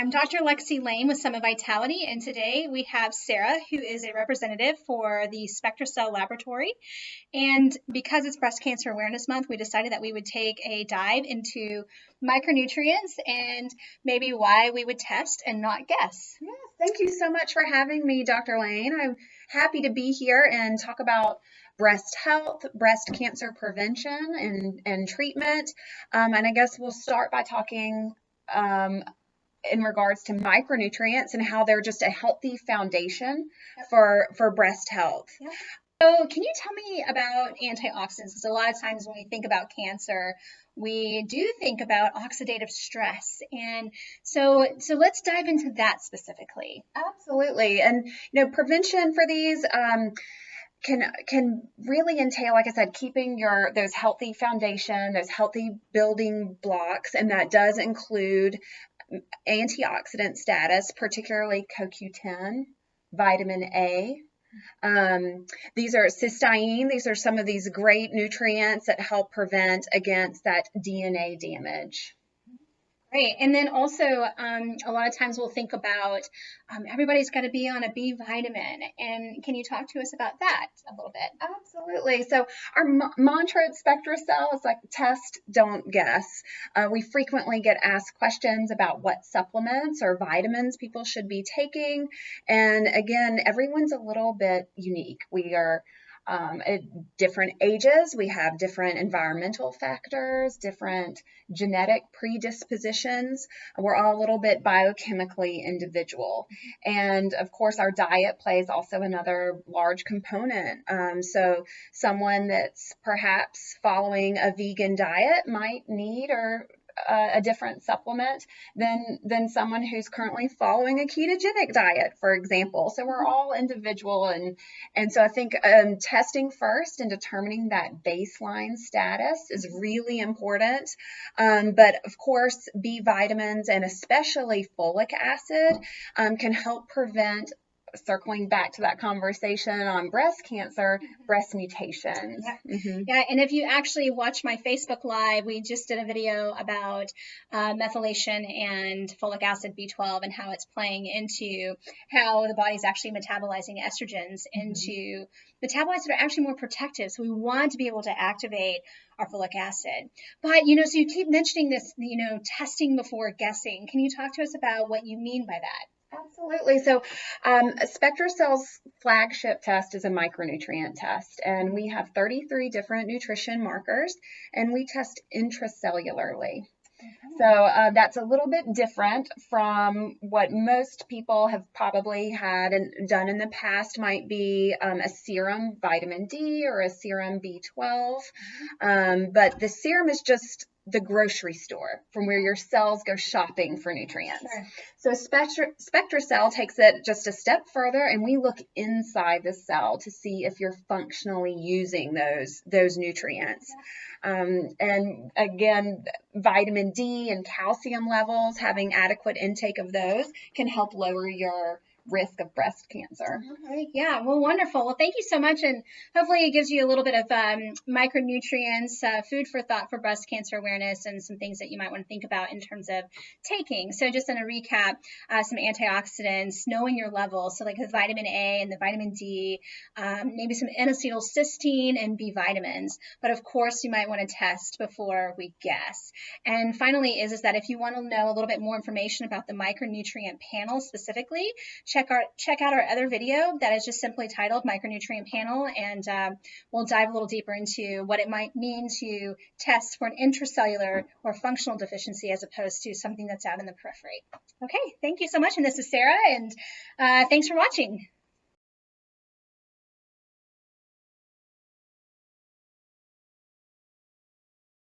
I'm Dr. Lexi Lane with Summit Vitality, and today we have Sara, who is a representative for the Spectracell Laboratory. And because it's Breast Cancer Awareness Month, we decided that we would take a dive into micronutrients and maybe why we would test and not guess. Yes, thank you so much for having me, Dr. Lane. I'm happy to be here and talk about breast health, breast cancer prevention and treatment. And I guess we'll start by talking in regards to micronutrients and how they're just a healthy foundation for breast health. Yep. So can you tell me about antioxidants? Because a lot of times when we think about cancer, we do think about oxidative stress. And so let's dive into that specifically. Absolutely. And, prevention for these can really entail, like I said, keeping those healthy foundation, those healthy building blocks. And that does include antioxidant status, particularly CoQ10, vitamin A. These are cysteine. These are some of these great nutrients that help prevent against that DNA damage. Great. And then also, a lot of times we'll think about everybody's got to be on a B vitamin. And can you talk to us about that a little bit? Absolutely. So our mantra at Spectracell is like test, don't guess. We frequently get asked questions about what supplements or vitamins people should be taking. And again, everyone's a little bit unique. We are at different ages, we have different environmental factors, different genetic predispositions. We're all a little bit biochemically individual. And of course, our diet plays also another large component. So someone that's perhaps following a vegan diet might need a different supplement than someone who's currently following a ketogenic diet, for example. So we're all individual, and so I think testing first and determining that baseline status is really important. But of course, B vitamins and especially folic acid can help prevent, circling back to that conversation on breast cancer, breast mutations. Yeah. Yeah, and if you actually watch my Facebook Live, we just did a video about methylation and folic acid B12 and how it's playing into how the body's actually metabolizing estrogens into metabolites that are actually more protective. So we want to be able to activate our folic acid. But, so you keep mentioning this, testing before guessing. Can you talk to us about what you mean by that? Absolutely. So Spectracell's flagship test is a micronutrient test, and we have 33 different nutrition markers, and we test intracellularly. So that's a little bit different from what most people have probably had and done in the past. Might be a serum vitamin D or a serum B12, but the serum is just the grocery store from where your cells go shopping for nutrients. Sure. So Spectracell takes it just a step further, and we look inside the cell to see if you're functionally using those nutrients. And again, vitamin D and calcium levels, having adequate intake of those can help lower your risk of breast cancer. Okay. Yeah, well, wonderful. Well, thank you so much, and hopefully it gives you a little bit of micronutrients, food for thought for breast cancer awareness, and some things that you might want to think about in terms of taking. So just in a recap, some antioxidants, knowing your levels, so like the vitamin A and the vitamin D, maybe some N-acetylcysteine and B vitamins, but of course you might want to test before we guess. And finally is that if you want to know a little bit more information about the micronutrient panel specifically, check out our other video that is just simply titled Micronutrient Panel, and we'll dive a little deeper into what it might mean to test for an intracellular or functional deficiency as opposed to something that's out in the periphery. Okay, thank you so much, and this is Sara, and thanks for watching.